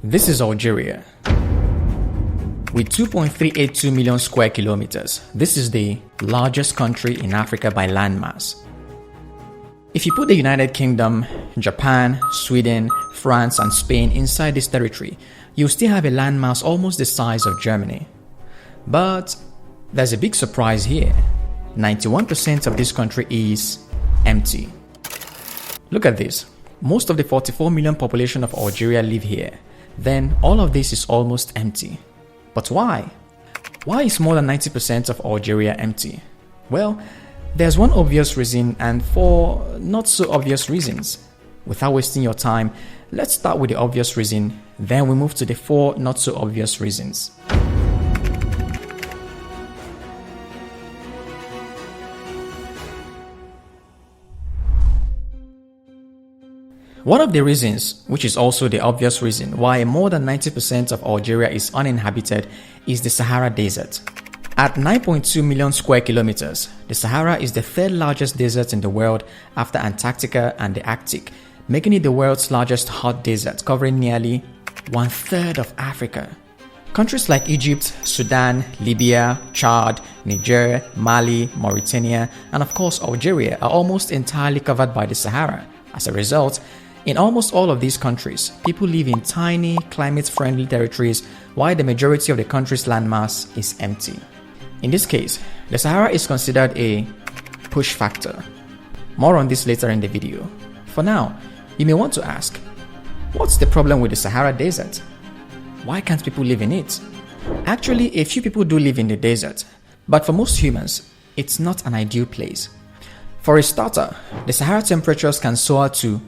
This is Algeria. With 2.382 million square kilometers, this is the largest country in Africa by landmass. If you put the United Kingdom, Japan, Sweden, France, and Spain inside this territory, you'll still have a landmass almost the size of Germany. But there's a big surprise here. 91% of this country is empty. Look at this. Most of the 44 million population of Algeria live here. Then all of this is almost empty. But why? Why is more than 90% of Algeria empty? Well, there's one obvious reason and four not so obvious reasons. Without wasting your time, let's start with the obvious reason, then we move to the four not so obvious reasons. One of the reasons, which is also the obvious reason why more than 90% of Algeria is uninhabited, is the Sahara Desert. At 9.2 million square kilometers, the Sahara is the third largest desert in the world after Antarctica and the Arctic, making it the world's largest hot desert, covering nearly one-third of Africa. Countries like Egypt, Sudan, Libya, Chad, Niger, Mali, Mauritania, and of course Algeria are almost entirely covered by the Sahara. As a result, in almost all of these countries, people live in tiny, climate-friendly territories while the majority of the country's landmass is empty. In this case, the Sahara is considered a push factor. More on this later in the video. For now, you may want to ask, what's the problem with the Sahara Desert? Why can't people live in it? Actually, a few people do live in the desert, but for most humans, it's not an ideal place. For a starter, the Sahara temperatures can soar to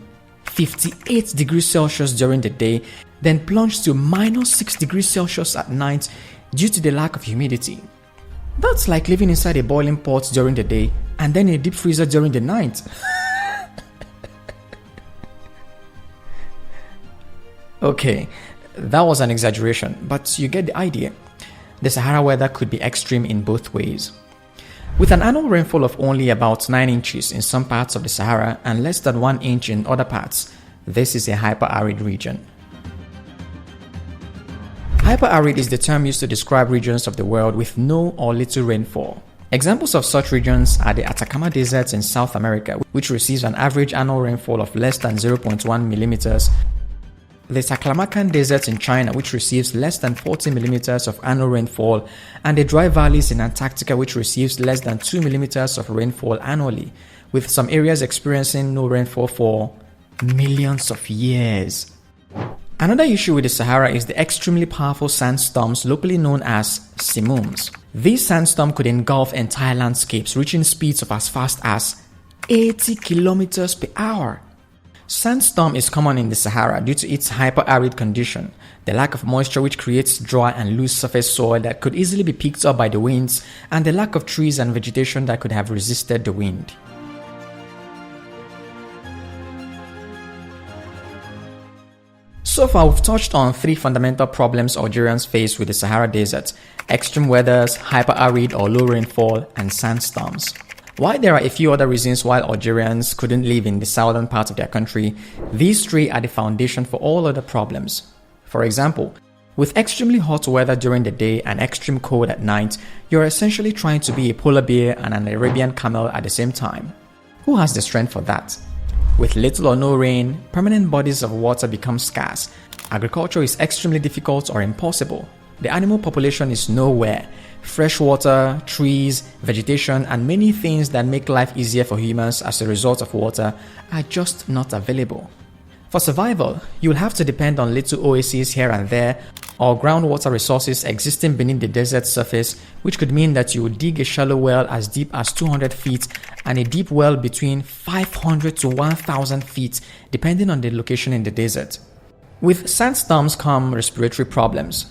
58 degrees Celsius during the day, then plunge to -6 degrees Celsius at night due to the lack of humidity. That's like living inside a boiling pot during the day and then a deep freezer during the night. Okay, that was an exaggeration, but you get the idea. The Sahara weather could be extreme in both ways. With an annual rainfall of only about 9 inches in some parts of the Sahara and less than 1 inch in other parts, this is a hyper-arid region. Hyper-arid is the term used to describe regions of the world with no or little rainfall. Examples of such regions are the Atacama Desert in South America, which receives an average annual rainfall of less than 0.1 millimeters, the Taklamakan Desert in China, which receives less than 40 millimeters of annual rainfall, and the dry valleys in Antarctica, which receives less than 2 millimeters of rainfall annually, with some areas experiencing no rainfall for millions of years. Another issue with the Sahara is the extremely powerful sandstorms locally known as simoons. These sandstorms could engulf entire landscapes, reaching speeds of as fast as 80 kilometers per hour. Sandstorm is common in the Sahara due to its hyper-arid condition, the lack of moisture which creates dry and loose surface soil that could easily be picked up by the winds, and the lack of trees and vegetation that could have resisted the wind. So far, we've touched on 3 fundamental problems Algerians face with the Sahara Desert: extreme weathers, hyper-arid or low rainfall, and sandstorms. While there are a few other reasons why Algerians couldn't live in the southern part of their country, these 3 are the foundation for all other problems. For example, with extremely hot weather during the day and extreme cold at night, you're essentially trying to be a polar bear and an Arabian camel at the same time. Who has the strength for that? With little or no rain, permanent bodies of water become scarce. Agriculture is extremely difficult or impossible. The animal population is nowhere. Fresh water, trees, vegetation, and many things that make life easier for humans as a result of water are just not available. For survival, you'll have to depend on little oases here and there, or groundwater resources existing beneath the desert surface, which could mean that you would dig a shallow well as deep as 200 feet and a deep well between 500 to 1,000 feet, depending on the location in the desert. With sandstorms come respiratory problems.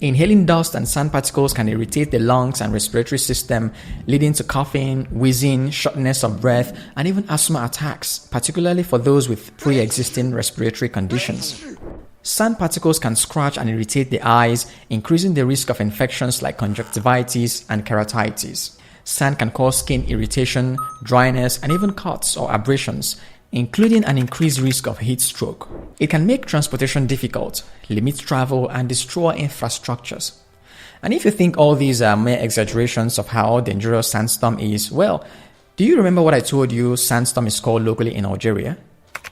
Inhaling dust and sand particles can irritate the lungs and respiratory system, leading to coughing, wheezing, shortness of breath, and even asthma attacks, particularly for those with pre-existing respiratory conditions. Sand particles can scratch and irritate the eyes, increasing the risk of infections like conjunctivitis and keratitis. Sand can cause skin irritation, dryness, and even cuts or abrasions, including an increased risk of heat stroke. It can make transportation difficult, limit travel, and destroy infrastructures. And if you think all these are mere exaggerations of how dangerous sandstorm is, well, do you remember what I told you sandstorm is called locally in Algeria?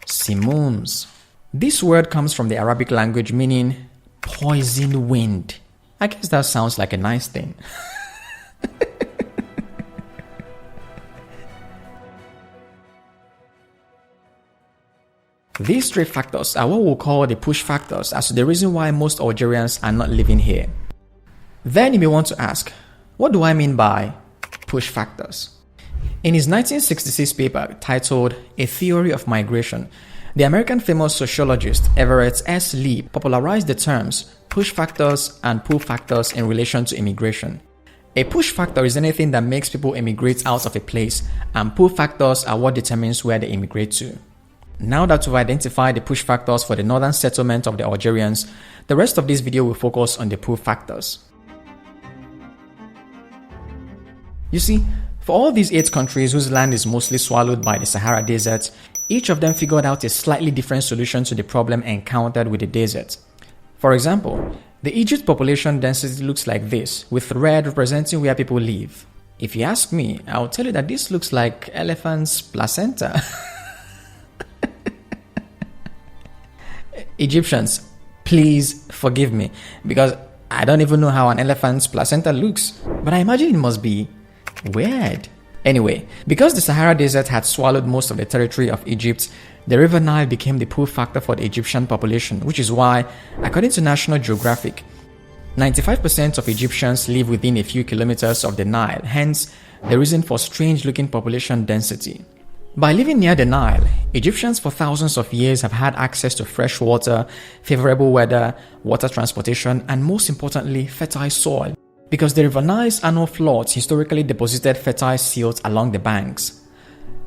Simoons. This word comes from the Arabic language meaning poison wind. I guess that sounds like a nice thing. These three factors are what we'll call the push factors as to the reason why most Algerians are not living here. Then you may want to ask, what do I mean by push factors? In his 1966 paper titled A Theory of Migration, the American famous sociologist Everett S. Lee popularized the terms push factors and pull factors in relation to immigration. A push factor is anything that makes people immigrate out of a place, and pull factors are what determines where they immigrate to. Now that we've identified the push factors for the northern settlement of the Algerians, the rest of this video will focus on the pull factors. You see, for all these 8 countries whose land is mostly swallowed by the Sahara Desert, each of them figured out a slightly different solution to the problem encountered with the desert. For example, the Egypt population density looks like this, with red representing where people live. If you ask me, I'll tell you that this looks like elephant's placenta. Egyptians, please forgive me, because I don't even know how an elephant's placenta looks, but I imagine it must be weird. Anyway, because the Sahara Desert had swallowed most of the territory of Egypt, the River Nile became the pull factor for the Egyptian population, which is why, according to National Geographic, 95% of Egyptians live within a few kilometers of the Nile, hence the reason for strange-looking population density. By living near the Nile, Egyptians for thousands of years have had access to fresh water, favorable weather, water transportation, and most importantly, fertile soil, because the River Nile's annual floods historically deposited fertile silt along the banks.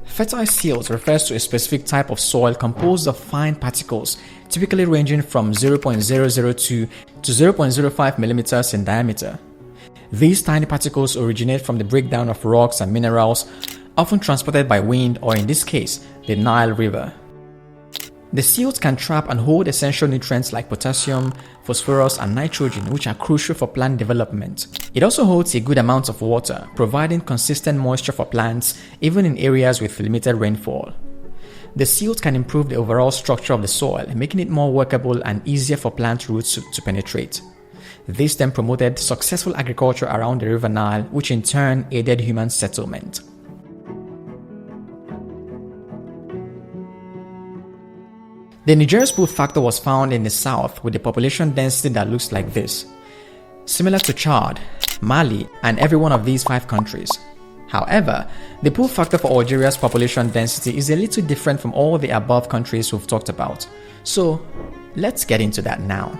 Fertile silt refers to a specific type of soil composed of fine particles, typically ranging from 0.002 to 0.05 millimeters in diameter. These tiny particles originate from the breakdown of rocks and minerals, often transported by wind or, in this case, the Nile River. The silt can trap and hold essential nutrients like potassium, phosphorus, and nitrogen, which are crucial for plant development. It also holds a good amount of water, providing consistent moisture for plants even in areas with limited rainfall. The silt can improve the overall structure of the soil, making it more workable and easier for plant roots to penetrate. This then promoted successful agriculture around the River Nile, which in turn aided human settlement. The Nigeria's pull factor was found in the south with a population density that looks like this, similar to Chad, Mali, and every one of these 5 countries. However, the pull factor for Algeria's population density is a little different from all the above countries we've talked about. So, let's get into that now.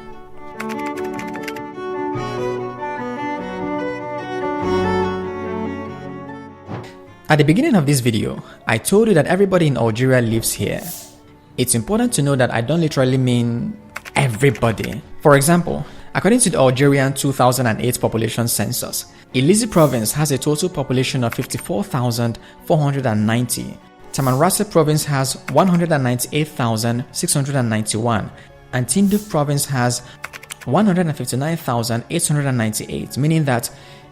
At the beginning of this video, I told you that everybody in Algeria lives here. It's important to know that I don't literally mean everybody. For example, according to the Algerian 2008 population census, Illizi province has a total population of 54,490. Tamanrasset province has 198,691, and Tindouf province has 159,898, meaning that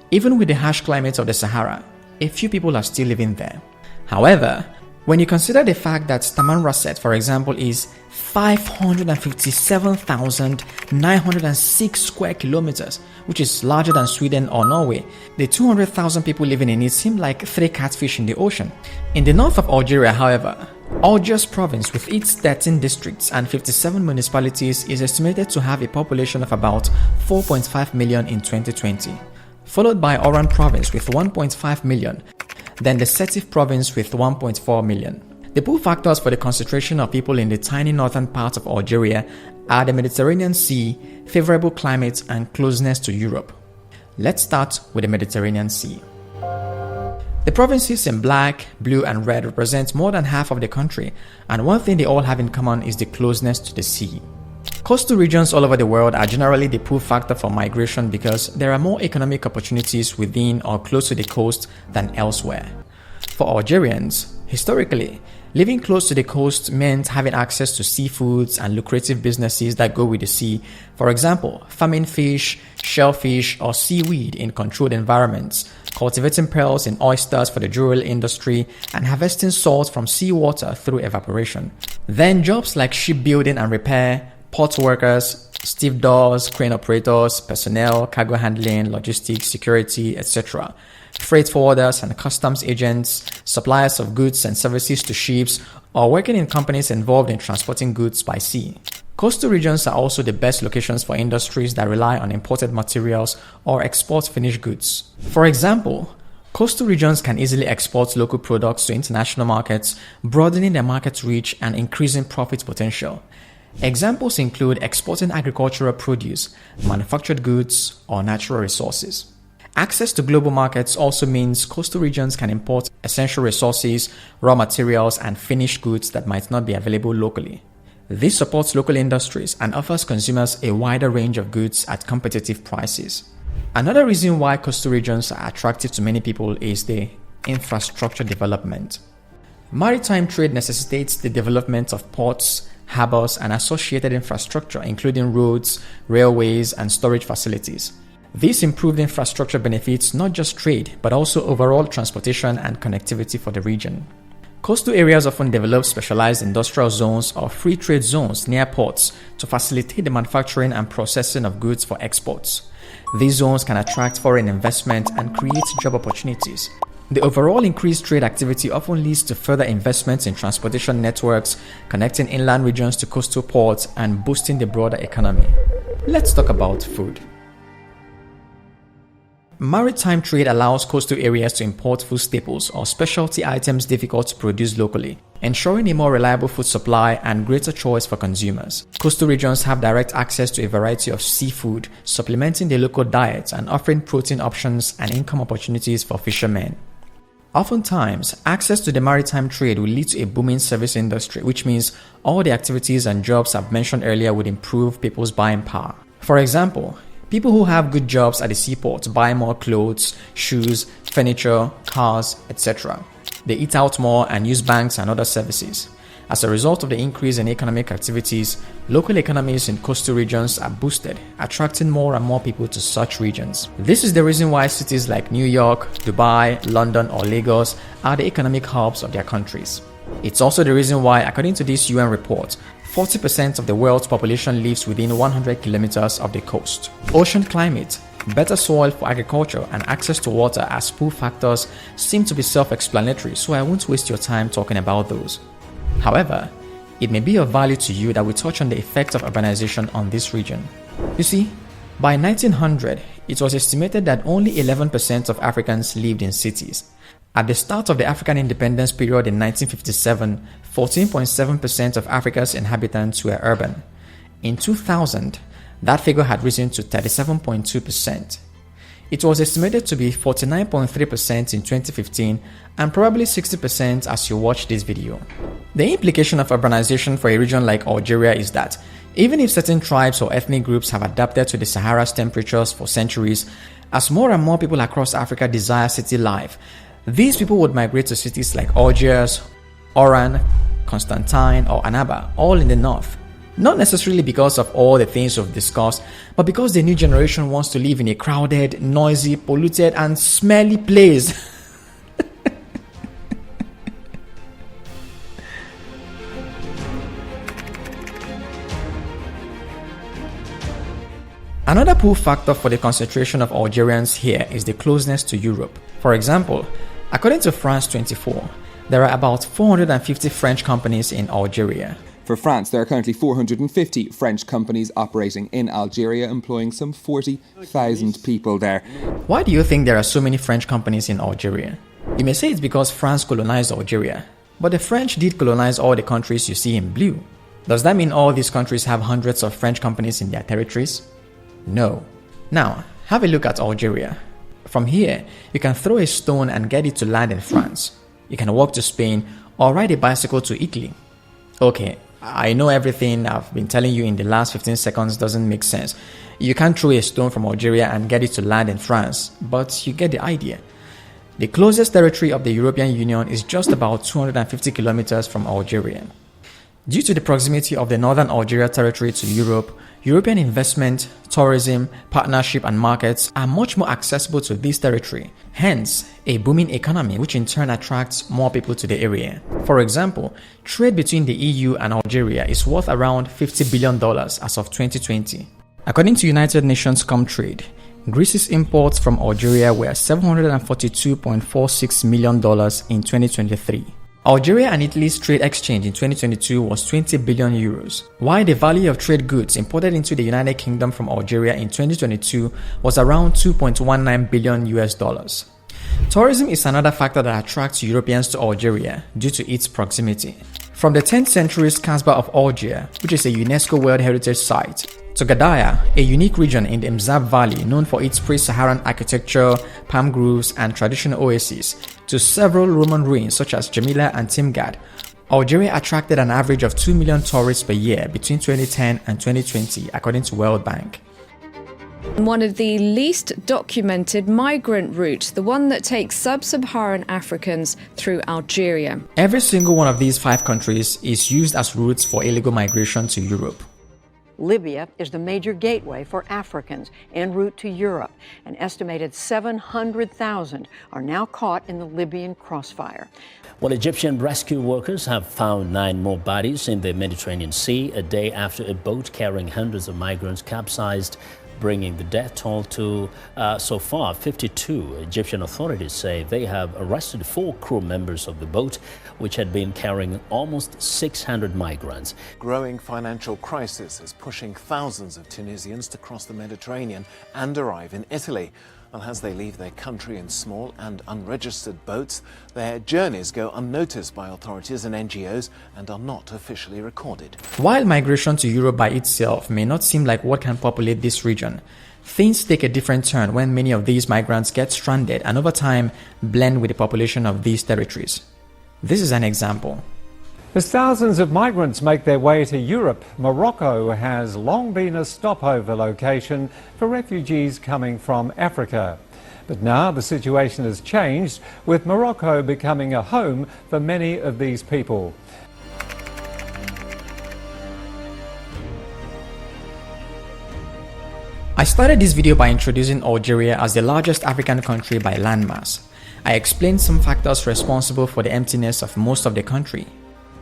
even with the harsh climate of the Sahara, a few people are still living there. However, when you consider the fact that Tamanrasset, for example, is 557,906 square kilometers, which is larger than Sweden or Norway, the 200,000 people living in it seem like 3 catfish in the ocean. In the north of Algeria, however, Algiers province with its 13 districts and 57 municipalities is estimated to have a population of about 4.5 million in 2020, followed by Oran province with 1.5 million, then the Sétif province with 1.4 million. The pull factors for the concentration of people in the tiny northern part of Algeria are the Mediterranean Sea, favorable climate, and closeness to Europe. Let's start with the Mediterranean Sea. The provinces in black, blue, and red represent more than half of the country, and one thing they all have in common is the closeness to the sea. Coastal regions all over the world are generally the pull factor for migration because there are more economic opportunities within or close to the coast than elsewhere. For Algerians, historically, Living close to the coast meant having access to seafoods and lucrative businesses that go with the sea. For example, farming fish, shellfish, or seaweed in controlled environments, cultivating pearls and oysters for the jewelry industry, and harvesting salt from seawater through evaporation. Then jobs like shipbuilding and repair, port workers, stevedores, crane operators, personnel, cargo handling, logistics, security, etc. Freight forwarders and customs agents, suppliers of goods and services to ships, or working in companies involved in transporting goods by sea. Coastal regions are also the best locations for industries that rely on imported materials or export finished goods. For example, coastal regions can easily export local products to international markets, broadening their market reach and increasing profit potential. Examples include exporting agricultural produce, manufactured goods, or natural resources. Access to global markets also means coastal regions can import essential resources, raw materials, and finished goods that might not be available locally. This supports local industries and offers consumers a wider range of goods at competitive prices. Another reason why coastal regions are attractive to many people is the infrastructure development. Maritime trade necessitates the development of ports, harbors, and associated infrastructure, including roads, railways, and storage facilities. This improved infrastructure benefits not just trade, but also overall transportation and connectivity for the region. Coastal areas often develop specialized industrial zones or free trade zones near ports to facilitate the manufacturing and processing of goods for exports. These zones can attract foreign investment and create job opportunities. The overall increased trade activity often leads to further investments in transportation networks, connecting inland regions to coastal ports, and boosting the broader economy. Let's talk about food. Maritime trade allows coastal areas to import food staples or specialty items difficult to produce locally, ensuring a more reliable food supply and greater choice for consumers. Coastal regions have direct access to a variety of seafood, supplementing the local diets and offering protein options and income opportunities for fishermen. Oftentimes, access to the maritime trade will lead to a booming service industry, which means all the activities and jobs I've mentioned earlier would improve people's buying power. For example, people who have good jobs at the seaport buy more clothes, shoes, furniture, cars, etc. They eat out more and use banks and other services. As a result of the increase in economic activities, local economies in coastal regions are boosted, attracting more and more people to such regions. This is the reason why cities like New York, Dubai, London, or Lagos are the economic hubs of their countries. It's also the reason why, according to this UN report, 40% of the world's population lives within 100 kilometers of the coast. Ocean climate, better soil for agriculture, and access to water as pull factors seem to be self-explanatory, so I won't waste your time talking about those. However, it may be of value to you that we touch on the effect of urbanization on this region. You see, by 1900, it was estimated that only 11% of Africans lived in cities. At the start of the African independence period in 1957, 14.7% of Africa's inhabitants were urban. In 2000, that figure had risen to 37.2%. It was estimated to be 49.3% in 2015 and probably 60% as you watch this video. The implication of urbanization for a region like Algeria is that even if certain tribes or ethnic groups have adapted to the Sahara's temperatures for centuries, as more and more people across Africa desire city life, these people would migrate to cities like Algiers, Oran, Constantine, or Annaba, all in the north. Not necessarily because of all the things we've discussed, but because the new generation wants to live in a crowded, noisy, polluted, and smelly place. Another pull factor for the concentration of Algerians here is the closeness to Europe. For example, according to France 24, there are about 450 French companies in Algeria. For France, there are currently 450 French companies operating in Algeria, employing some 40,000 people there. Why do you think there are so many French companies in Algeria? You may say it's because France colonized Algeria, but the French did colonize all the countries you see in blue. Does that mean all these countries have hundreds of French companies in their territories? No. Now, have a look at Algeria. From here, you can throw a stone and get it to land in France. You can walk to Spain or ride a bicycle to Italy. Okay, I know everything I've been telling you in the last 15 seconds doesn't make sense. You can't throw a stone from Algeria and get it to land in France, but you get the idea. The closest territory of the European Union is just about 250 kilometers from Algeria. Due to the proximity of the northern Algeria territory to Europe, European investment, tourism, partnership and markets are much more accessible to this territory, hence a booming economy which in turn attracts more people to the area. For example, trade between the EU and Algeria is worth around $50 billion as of 2020. According to United Nations Comtrade, Greece's imports from Algeria were $742.46 million in 2023. Algeria and Italy's trade exchange in 2022 was 20 billion euros, while the value of trade goods imported into the United Kingdom from Algeria in 2022 was around 2.19 billion US dollars. Tourism is another factor that attracts Europeans to Algeria due to its proximity. From the 10th century's Casbah of Algiers, which is a UNESCO World Heritage Site, to Gadaya, a unique region in the Mzab Valley known for its pre-Saharan architecture, palm groves, and traditional oases, to several Roman ruins such as Jamila and Timgad, Algeria attracted an average of 2 million tourists per year between 2010 and 2020, according to World Bank. One of the least documented migrant routes, the one that takes sub-Saharan Africans through Algeria. Every single one of these 5 countries is used as routes for illegal migration to Europe. Libya is the major gateway for Africans en route to Europe. An estimated 700,000 are now caught in the Libyan crossfire. Well, Egyptian rescue workers have found 9 more bodies in the Mediterranean Sea a day after a boat carrying hundreds of migrants capsized, bringing the death toll to, so far, 52. Egyptian authorities say they have arrested 4 crew members of the boat, which had been carrying almost 600 migrants. Growing financial crisis is pushing thousands of Tunisians to cross the Mediterranean and arrive in Italy. And as they leave their country in small and unregistered boats, their journeys go unnoticed by authorities and NGOs and are not officially recorded. While migration to Europe by itself may not seem like what can populate this region, things take a different turn when many of these migrants get stranded and over time blend with the population of these territories. This is an example. As thousands of migrants make their way to Europe, Morocco has long been a stopover location for refugees coming from Africa. But now the situation has changed, with Morocco becoming a home for many of these people. I started this video by introducing Algeria as the largest African country by landmass. I explained some factors responsible for the emptiness of most of the country.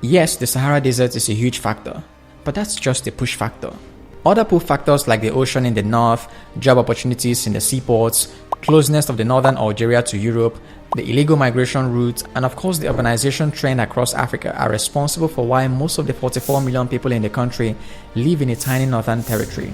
Yes, the Sahara Desert is a huge factor, but that's just a push factor. Other pull factors like the ocean in the north, job opportunities in the seaports, closeness of the northern Algeria to Europe, the illegal migration route, and of course the urbanization trend across Africa are responsible for why most of the 44 million people in the country live in a tiny northern territory.